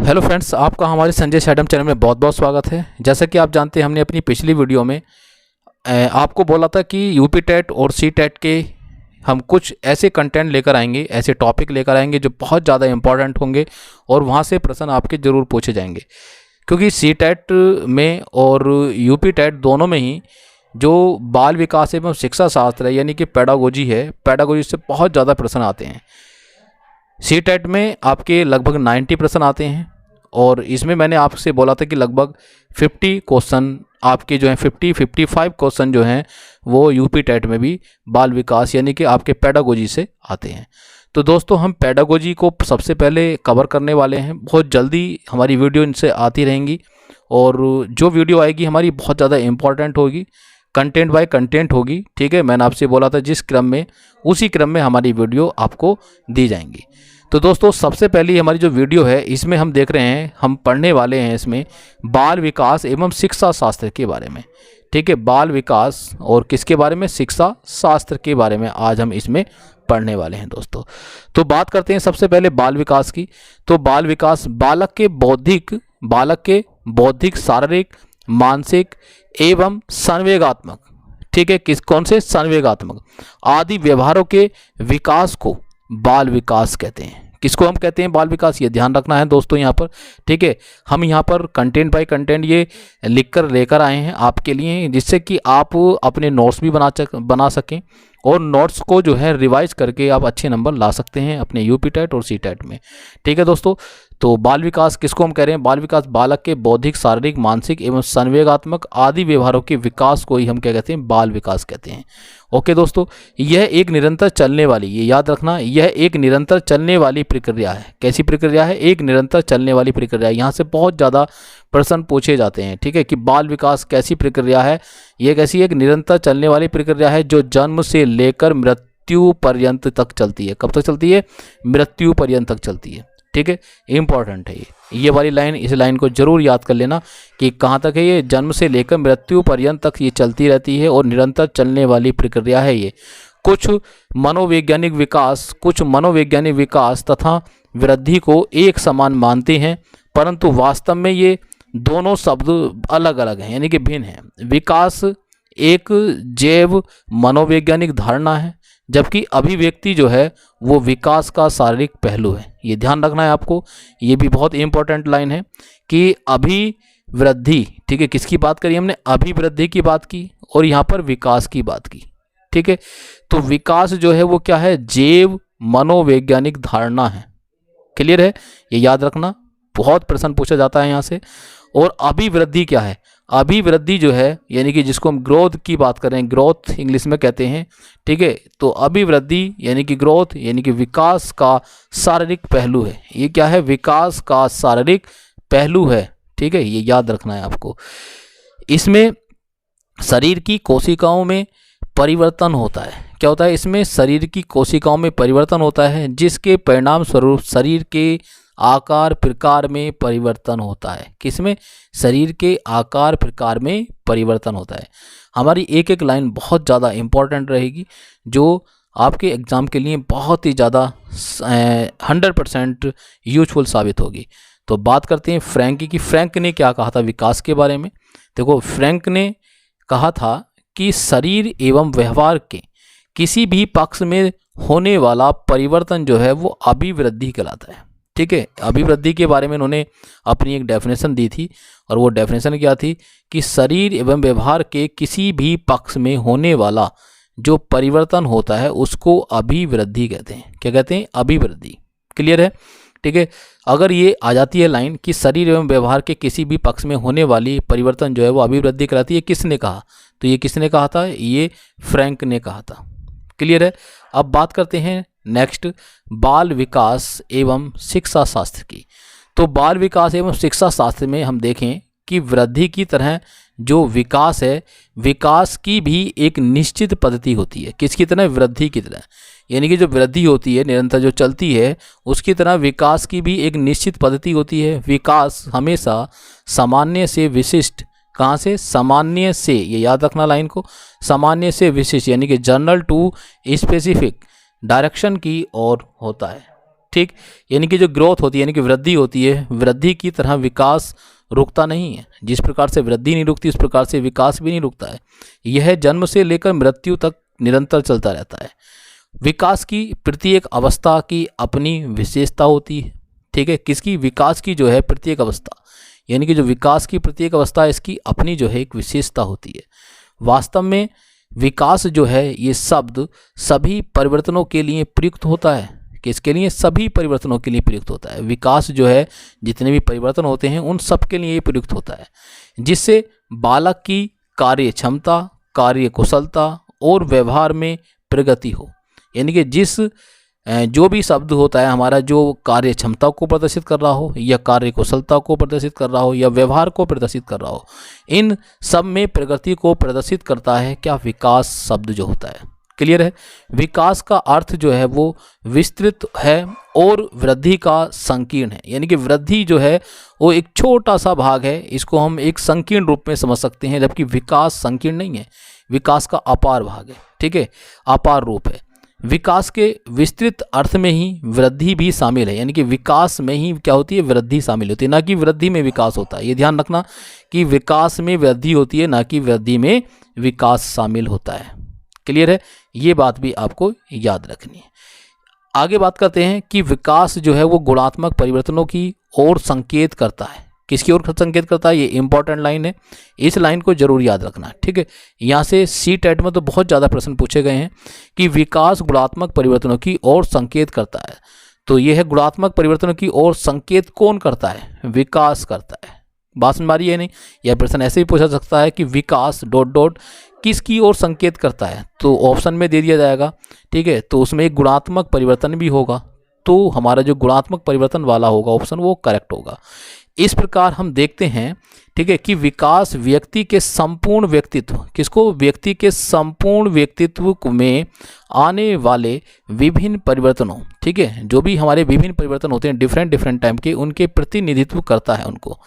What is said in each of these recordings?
Hello friends, आपका हमारे Sanjay शैडम channel में बहुत बहुत स्वागत है। जैसा कि आप जानते हैं, हमने अपनी पिछली वीडियो में आपको बोला था कि यूपी टेट और सी टेट के हम कुछ ऐसे कंटेंट लेकर आएंगे, ऐसे टॉपिक लेकर आएंगे जो बहुत ज़्यादा इंपॉर्टेंट होंगे और वहाँ से प्रश्न आपके ज़रूर पूछे जाएंगे। क्योंकि सी टेट में और यूपी टेट दोनों में ही जो बाल विकास एवं शिक्षा शास्त्र है यानी कि पेडागोजी है, पेडागोजी से बहुत ज़्यादा प्रश्न आते हैं। सी टेट में आपके लगभग 90 प्रश्न आते हैं और इसमें मैंने आपसे बोला था कि लगभग 50 क्वेश्चन आपके जो हैं 55 क्वेश्चन जो हैं वो यूपी टेट में भी बाल विकास यानी कि आपके पेडागोजी से आते हैं। तो दोस्तों, हम पेडागोजी को सबसे पहले कवर करने वाले हैं। बहुत जल्दी हमारी वीडियो इनसे आती रहेंगी और जो वीडियो आएगी हमारी बहुत ज़्यादा इम्पॉर्टेंट होगी, कंटेंट बाय कंटेंट होगी। ठीक है, मैंने आपसे बोला था जिस क्रम में उसी क्रम में हमारी वीडियो आपको दी जाएंगी। तो दोस्तों, सबसे पहली हमारी जो वीडियो है इसमें हम देख रहे हैं, हम पढ़ने वाले हैं इसमें बाल विकास एवं शिक्षा शास्त्र के बारे में। ठीक है, बाल विकास और किसके बारे में? शिक्षा शास्त्र के बारे में आज हम इसमें पढ़ने वाले हैं दोस्तों। तो बात करते हैं सबसे पहले बाल विकास की। तो बाल विकास बालक के बौद्धिक, शारीरिक, मानसिक एवं संवेगात्मक, ठीक है, कौन से? संवेगात्मक आदि व्यवहारों के विकास को बाल विकास कहते हैं। किसको हम कहते हैं? बाल विकास। ये ध्यान रखना है दोस्तों यहाँ पर। ठीक है, हम यहाँ पर कंटेंट बाय कंटेंट ये लिखकर लेकर आए हैं आपके लिए, जिससे कि आप अपने नोट्स भी बना सकें और नोट्स को जो है रिवाइज करके आप अच्छे नंबर ला सकते हैं अपने यूपी टेट और सी टेट में। ठीक है दोस्तों, तो बाल विकास किसको हम कह रहे हैं? बाल विकास बालक के बौद्धिक, शारीरिक, मानसिक एवं संवेगात्मक आदि व्यवहारों के विकास को ही हम क्या कहते हैं? बाल विकास कहते हैं। ओके दोस्तों, यह एक निरंतर चलने वाली, ये याद रखना, यह एक निरंतर चलने वाली प्रक्रिया है। कैसी प्रक्रिया है? एक निरंतर चलने वाली प्रक्रिया। यहाँ से बहुत ज़्यादा प्रश्न पूछे जाते हैं। ठीक है, कि बाल विकास कैसी प्रक्रिया है? ये कैसी? एक निरंतर चलने वाली प्रक्रिया है जो जन्म से लेकर मृत्यु पर्यंत तक चलती है। कब तक चलती है? मृत्यु पर्यंत तक चलती है। ठीक है, इंपॉर्टेंट है ये वाली लाइन। इस लाइन को जरूर याद कर लेना कि कहाँ तक है ये? जन्म से लेकर मृत्यु पर्यंत तक ये चलती रहती है और निरंतर चलने वाली प्रक्रिया है ये। कुछ मनोवैज्ञानिक विकास तथा वृद्धि को एक समान मानते हैं, परंतु वास्तव में ये दोनों शब्द अलग अलग हैं, यानी कि भिन्न हैं। विकास एक जैव मनोवैज्ञानिक धारणा है, जबकि अभिव्यक्ति जो है वो विकास का शारीरिक पहलू है। ये ध्यान रखना है आपको। ये भी बहुत इंपॉर्टेंट लाइन है कि अभिवृद्धि, ठीक है, किसकी बात करी हमने? अभिवृद्धि की बात की और यहाँ पर विकास की बात की। ठीक है, तो विकास जो है वो क्या है? जैव मनोवैज्ञानिक धारणा है। क्लियर है? ये याद रखना, बहुत प्रश्न पूछा जाता है यहाँ से। और अभिवृद्धि क्या है? अभिवृद्धि जो है यानी कि जिसको हम ग्रोथ की बात करें, ग्रोथ इंग्लिश में कहते हैं। ठीक है, तो अभिवृद्धि यानी कि ग्रोथ यानी कि विकास का शारीरिक पहलू है। ये क्या है? विकास का शारीरिक पहलू है। ठीक है, ये याद रखना है आपको। इसमें शरीर की कोशिकाओं में परिवर्तन होता है। क्या होता है? इसमें शरीर की कोशिकाओं में परिवर्तन होता है, जिसके परिणाम स्वरूप शरीर के आकार प्रकार में परिवर्तन होता है। किसमें? शरीर के आकार प्रकार में परिवर्तन होता है। हमारी एक एक लाइन बहुत ज़्यादा इम्पॉर्टेंट रहेगी, जो आपके एग्ज़ाम के लिए बहुत ही ज़्यादा 100% यूजफुल साबित होगी। तो बात करते हैं फ्रैंक की। फ्रैंक ने क्या कहा था विकास के बारे में? देखो, फ्रैंक ने कहा था कि शरीर एवं व्यवहार के किसी भी पक्ष में होने वाला परिवर्तन जो है वो अभिवृद्धि कहलाता है। ठीक है, अभिवृद्धि के बारे में उन्होंने अपनी एक डेफिनेशन दी थी और वो डेफिनेशन क्या थी? कि शरीर एवं व्यवहार के किसी भी पक्ष में होने वाला जो परिवर्तन होता है उसको अभिवृद्धि कहते हैं। क्या कहते हैं? अभिवृद्धि। क्लियर है? ठीक है, अगर ये आ जाती है लाइन कि शरीर एवं व्यवहार के किसी भी पक्ष में होने वाली परिवर्तन जो है वो अभिवृद्धि कहलाती है, किसने कहा? तो ये किसने कहा था? ये फ्रैंक ने कहा था। क्लियर है? अब बात करते हैं नेक्स्ट बाल विकास एवं शिक्षा शास्त्र की। तो बाल विकास एवं शिक्षा शास्त्र में हम देखें कि वृद्धि की तरह जो विकास है, विकास की भी एक निश्चित पद्धति होती है। किसकी तरह? वृद्धि की तरह। यानी कि जो वृद्धि होती है निरंतर जो चलती है, उसकी तरह विकास की भी एक निश्चित पद्धति होती है। विकास हमेशा सामान्य से विशिष्ट, कहाँ से? सामान्य से, ये याद रखना लाइन को, सामान्य से विशिष्ट यानी कि जनरल टू स्पेसिफिक डायरेक्शन की ओर होता है। ठीक। यानी कि जो ग्रोथ होती है यानी कि वृद्धि होती है, वृद्धि की तरह विकास रुकता नहीं है। जिस प्रकार से वृद्धि नहीं रुकती उस प्रकार से विकास भी नहीं रुकता है। यह जन्म से लेकर मृत्यु तक निरंतर चलता रहता है। विकास की प्रत्येक अवस्था की अपनी विशेषता होती है, ठीक है। किसकी? विकास की जो है प्रत्येक अवस्था, यानी कि जो विकास की प्रत्येक अवस्था है इसकी अपनी जो है एक विशेषता होती है। वास्तव में विकास जो है ये शब्द सभी परिवर्तनों के लिए प्रयुक्त होता है। किसके लिए? सभी परिवर्तनों के लिए प्रयुक्त होता है। विकास जो है जितने भी परिवर्तन होते हैं उन सब के लिए ये प्रयुक्त होता है, जिससे बालक की कार्य क्षमता, कार्य कुशलता और व्यवहार में प्रगति हो। यानी कि जो भी शब्द होता है हमारा जो कार्य क्षमता को प्रदर्शित कर रहा हो या कार्य कुशलता को प्रदर्शित कर रहा हो या व्यवहार को प्रदर्शित कर रहा हो, इन सब में प्रगति को प्रदर्शित करता है क्या? विकास शब्द जो होता है। क्लियर है? विकास का अर्थ जो है वो विस्तृत है और वृद्धि का संकीर्ण है। यानी कि वृद्धि जो है वो एक छोटा सा भाग है, इसको हम एक संकीर्ण रूप में समझ सकते हैं, जबकि विकास संकीर्ण नहीं है, विकास का अपार भाग है, ठीक है, अपार रूप है। विकास के विस्तृत अर्थ में ही वृद्धि भी शामिल है। यानी कि विकास में ही क्या होती है? वृद्धि शामिल होती है, ना कि वृद्धि में विकास होता है। ये ध्यान रखना कि विकास में वृद्धि होती है, ना कि वृद्धि में विकास शामिल होता है। क्लियर है? ये बात भी आपको याद रखनी है। आगे बात करते हैं कि विकास जो है वो गुणात्मक परिवर्तनों की ओर संकेत करता है। किसकी ओर संकेत करता है? ये इंपॉर्टेंट लाइन है, इस लाइन को जरूर याद रखना, ठीक है। यहाँ से CTET में तो बहुत ज़्यादा प्रश्न पूछे गए हैं कि विकास गुणात्मक परिवर्तनों की ओर संकेत करता है। तो यह है गुणात्मक परिवर्तनों की ओर संकेत कौन करता है? विकास करता है। बात समझ आ रही है नहीं? यह प्रश्न ऐसे भी पूछा सकता है कि विकास ... किसकी ओर संकेत करता है? तो ऑप्शन में दे दिया जाएगा, ठीक है। तो उसमें एक गुणात्मक परिवर्तन भी होगा, तो हमारा जो गुणात्मक परिवर्तन वाला होगा ऑप्शन वो करेक्ट होगा। इस प्रकार हम देखते हैं, ठीक है, कि विकास व्यक्ति के संपूर्ण व्यक्तित्व, किसको? व्यक्ति के संपूर्ण व्यक्तित्व में आने वाले विभिन्न परिवर्तनों, ठीक है, जो भी हमारे विभिन्न परिवर्तन होते हैं डिफरेंट टाइम के, उनके प्रतिनिधित्व करता है उनको।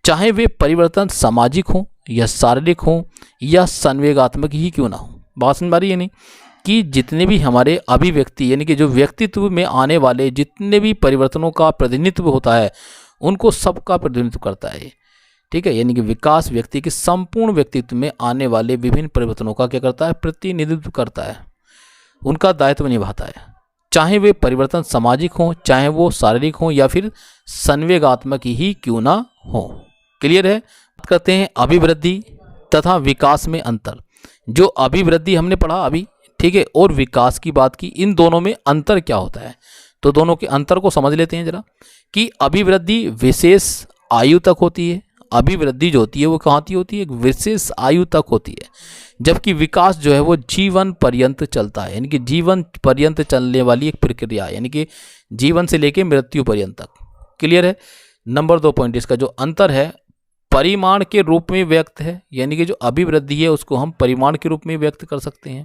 चाहे वे परिवर्तन सामाजिक हों या शारीरिक हों या संवेगात्मक ही क्यों ना हो। बात समझ आ रही है नहीं? कि जितने भी हमारे अभिव्यक्ति यानी कि जो व्यक्तित्व में आने वाले जितने भी परिवर्तनों का प्रतिनिधित्व होता है उनको सबका प्रतिनिधित्व करता है, ठीक है। यानी कि विकास व्यक्ति के संपूर्ण व्यक्तित्व में आने वाले विभिन्न परिवर्तनों का क्या करता है? प्रतिनिधित्व करता है, उनका दायित्व निभाता है। चाहे वे परिवर्तन सामाजिक हों, चाहे वो शारीरिक हों या फिर संवेगात्मक ही क्यों ना हो। क्लियर है? बात करते हैं अभिवृद्धि तथा विकास में अंतर। जो अभिवृद्धि हमने पढ़ा अभी, ठीक है, और विकास की बात की, इन दोनों में अंतर क्या होता है? तो दोनों के अंतर को समझ लेते हैं जरा, कि अभिवृद्धि विशेष आयु तक होती है। अभिवृद्धि जो होती है वो कहाँ की होती है? एक विशेष आयु तक होती है, जबकि विकास जो है वो जीवन पर्यंत चलता है। यानी कि जीवन पर्यंत चलने वाली एक प्रक्रिया है, यानी कि जीवन से लेकर मृत्यु पर्यंत तक। क्लियर है? नंबर 2 पॉइंट इसका जो अंतर है परिमाण के रूप में व्यक्त है। यानी कि जो अभिवृद्धि है उसको हम परिमाण के रूप में व्यक्त कर सकते हैं।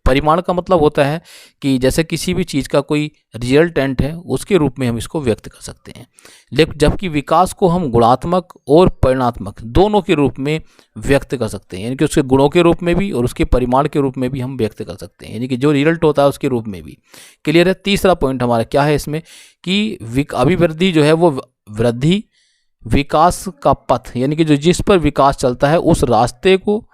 परिमाण का मतलब होता है कि जैसे किसी भी चीज़ का कोई रिजल्टेंट है उसके रूप में हम इसको व्यक्त कर सकते हैं, लेकिन जबकि विकास को हम गुणात्मक और परिमाणात्मक दोनों के रूप में व्यक्त कर सकते हैं। यानी कि उसके गुणों के रूप में भी और उसके परिमाण के रूप में भी हम व्यक्त कर सकते हैं, यानी कि जो रिजल्ट होता है उसके रूप में भी। क्लियर है? तीसरा पॉइंट हमारा क्या है इसमें कि अभिवृद्धि जो है वो वृद्धि विकास का पथ, यानी कि जो जिस पर विकास चलता है उस रास्ते को,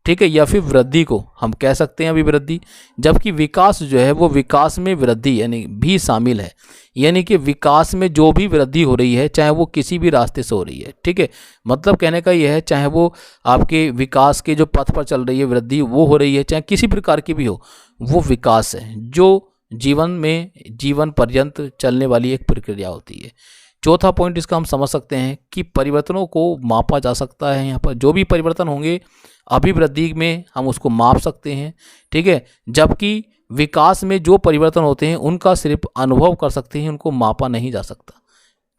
ठीक है, या फिर वृद्धि को हम कह सकते हैं अभिवृद्धि। जबकि विकास जो है वो विकास में वृद्धि यानी भी शामिल है। यानी कि विकास में जो भी वृद्धि हो रही है चाहे वो किसी भी रास्ते से हो रही है, ठीक है, मतलब कहने का यह है चाहे वो आपके विकास के जो पथ पर चल रही है वृद्धि वो हो रही है, चाहे किसी प्रकार की भी हो, वो विकास है जो जीवन में जीवन पर्यंत चलने वाली एक प्रक्रिया होती है। चौथा पॉइंट इसका हम समझ सकते हैं कि परिवर्तनों को मापा जा सकता है। यहाँ पर जो भी परिवर्तन होंगे अभिवृद्धि में हम उसको माप सकते हैं, ठीक है, जबकि विकास में जो परिवर्तन होते हैं उनका सिर्फ अनुभव कर सकते हैं, उनको मापा नहीं जा सकता।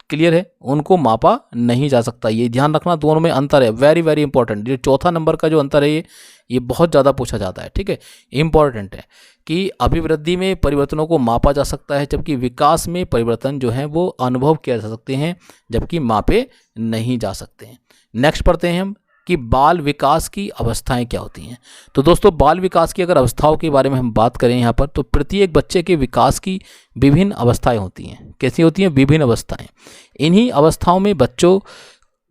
क्लियर है? उनको मापा नहीं जा सकता, ये ध्यान रखना, दोनों में अंतर है। वेरी वेरी इंपॉर्टेंट, ये चौथा नंबर का जो अंतर है ये बहुत ज़्यादा पूछा जाता है, ठीक है, इंपॉर्टेंट है कि अभिवृद्धि में परिवर्तनों को मापा जा सकता है, जबकि विकास में परिवर्तन जो है वो अनुभव किया जा सकते हैं, जबकि मापे नहीं जा सकते हैं। नेक्स्ट पढ़ते हैं हम कि बाल विकास की अवस्थाएं क्या होती हैं। तो दोस्तों बाल विकास की अगर अवस्थाओं के बारे में हम बात करें यहाँ पर, तो प्रत्येक बच्चे के विकास की विभिन्न अवस्थाएं होती हैं। कैसी होती हैं? विभिन्न अवस्थाएं। इन्हीं अवस्थाओं में बच्चों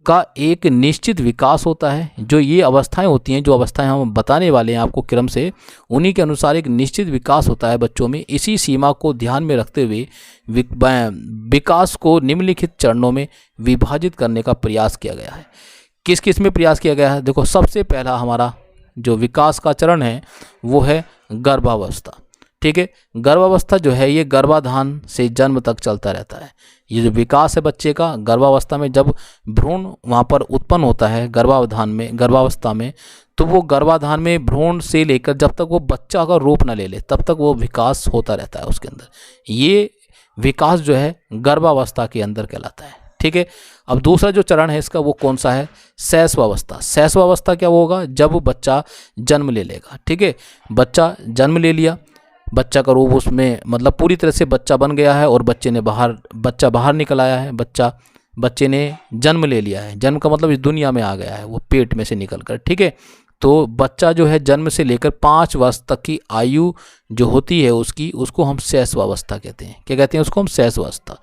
का एक निश्चित विकास होता है। जो ये अवस्थाएं होती हैं, जो अवस्थाएं हम बताने वाले हैं आपको क्रम से, उन्हीं के अनुसार एक निश्चित विकास होता है बच्चों में। इसी सीमा को ध्यान में रखते हुए विकास को निम्नलिखित चरणों में विभाजित करने का प्रयास किया गया है। किस किस में प्रयास किया गया है? देखो, सबसे पहला हमारा जो विकास का चरण है वो है गर्भावस्था। ठीक है, गर्भावस्था जो है ये गर्भाधान से जन्म तक चलता रहता है। ये जो विकास है बच्चे का गर्भावस्था में, जब भ्रूण वहाँ पर उत्पन्न होता है गर्भावस्था में, तो वो गर्भाधान में भ्रूण से लेकर जब तक वो बच्चा का रूप न ले ले तब तक वो विकास होता रहता है उसके अंदर। ये विकास जो है गर्भावस्था के अंदर कहलाता है। ठीक है, अब दूसरा जो चरण है इसका वो कौन सा है? शैशवावस्था। शैशवावस्था क्या होगा? जब बच्चा जन्म ले लेगा। ठीक है, बच्चा जन्म ले लिया, बच्चा का रूप उसमें मतलब पूरी तरह से बच्चा बन गया है और बच्चा बाहर निकल आया है। बच्चे ने जन्म ले लिया है। जन्म का मतलब इस दुनिया में आ गया है, वो पेट में से निकल कर। ठीक है, तो बच्चा जो है जन्म से लेकर 5 वर्ष तक की आयु जो होती है उसको हम शैशवावस्था कहते हैं। क्या कहते हैं? उसको हम शैशवावस्था।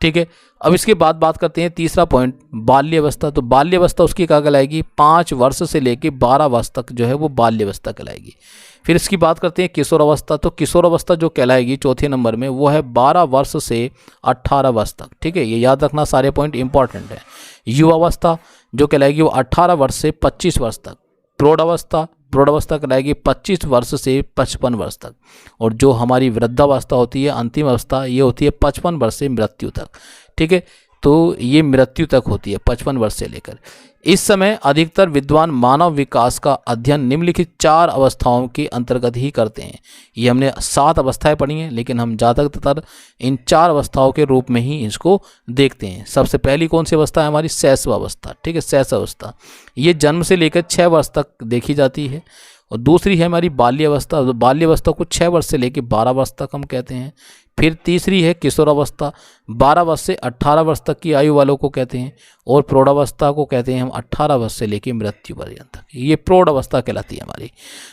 ठीक है, अब इसके बाद बात करते हैं तीसरा पॉइंट, बाल्यावस्था। तो बाल्यावस्था उसकी क्या कहलाएगी? 5 वर्ष से लेकर 12 वर्ष तक जो है वो बाल्यावस्था कहलाएगी। फिर इसकी बात करते हैं किशोरावस्था। तो किशोरावस्था जो कहलाएगी चौथे नंबर में, वो है 12 वर्ष से 18 वर्ष तक। ठीक है, ये याद रखना, सारे पॉइंट इंपॉर्टेंट है। युवावस्था जो कहलाएगी वो 18 वर्ष से 25 वर्ष तक। प्रौढ़ावस्था कहलाएगी 25 वर्ष से 55 वर्ष तक। और जो हमारी वृद्धावस्था होती है, अंतिम अवस्था, ये होती है 55 वर्ष से मृत्यु तक। ठीक है, तो ये मृत्यु तक होती है 55 वर्ष से लेकर। इस समय अधिकतर विद्वान मानव विकास का अध्ययन निम्नलिखित 4 अवस्थाओं के अंतर्गत ही करते हैं। ये हमने 7 अवस्थाएं पढ़ी हैं, लेकिन हम ज़्यादातर इन 4 अवस्थाओं के रूप में ही इसको देखते हैं। सबसे पहली कौन सी अवस्था है? हमारी शैशवावस्था। ठीक है, शैशवावस्था ये जन्म से लेकर 6 वर्ष तक देखी जाती है। और दूसरी है हमारी बाल्यावस्था। तो बाल्यावस्था को 6 वर्ष से लेकर 12 वर्ष तक हम कहते हैं। फिर तीसरी है किशोरावस्था, 12 वर्ष से 18 वर्ष तक की आयु वालों को कहते हैं। और प्रौढ़ावस्था को कहते हैं हम 18 वर्ष से लेकर मृत्यु पर्यंत। ये प्रौढ़ावस्था कहलाती है हमारी।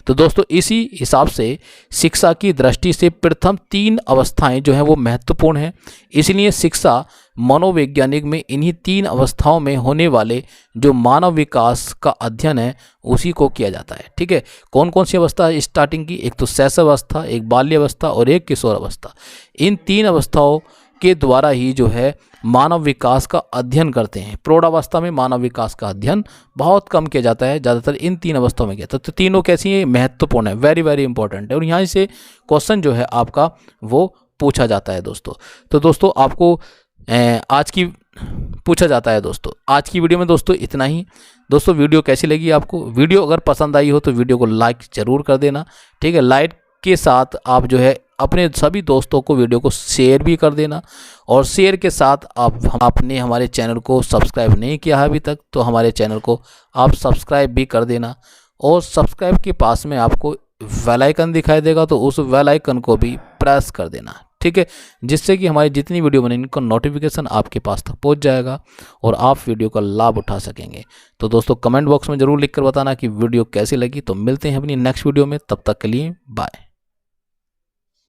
तो दोस्तों इसी हिसाब से शिक्षा की दृष्टि से प्रथम 3 अवस्थाएं जो हैं वो महत्वपूर्ण हैं। इसलिए शिक्षा मनोवैज्ञानिक में इन्हीं 3 अवस्थाओं में होने वाले जो मानव विकास का अध्ययन है उसी को किया जाता है। ठीक है, कौन कौन सी अवस्था है स्टार्टिंग की? एक तो शैशवावस्था, एक बाल्यावस्था और एक किशोरावस्था। इन 3 अवस्थाओं के द्वारा ही जो है मानव विकास का अध्ययन करते हैं। प्रौढ़ावस्था में मानव विकास का अध्ययन बहुत कम किया जाता है, ज़्यादातर इन 3 अवस्थाओं में किया जाता है। तो तीनों कैसी हैं? महत्वपूर्ण है, वेरी वेरी इंपॉर्टेंट है। और यहाँ से क्वेश्चन जो है आपका वो पूछा जाता है दोस्तों। तो दोस्तों आपको आज की पूछा जाता है दोस्तों। आज की वीडियो में दोस्तों इतना ही। दोस्तों वीडियो कैसी लगी आपको? वीडियो अगर पसंद आई हो तो वीडियो को लाइक ज़रूर कर देना। ठीक है, लाइक के साथ आप जो है अपने सभी दोस्तों को वीडियो को शेयर भी कर देना। और शेयर के साथ आपने हमारे चैनल को सब्सक्राइब नहीं किया है अभी तक तो हमारे चैनल को आप सब्सक्राइब भी कर देना। और सब्सक्राइब के पास में आपको बेल आइकन दिखाई देगा, तो उस बेल आइकन को भी प्रेस कर देना। ठीक है, जिससे कि हमारी जितनी वीडियो बनेगी उनका नोटिफिकेशन आपके पास तक पहुंच जाएगा और आप वीडियो का लाभ उठा सकेंगे। तो दोस्तों कमेंट बॉक्स में ज़रूर लिखकर बताना कि वीडियो कैसी लगी। तो मिलते हैं अपनी नेक्स्ट वीडियो में, तब तक के लिए बाय।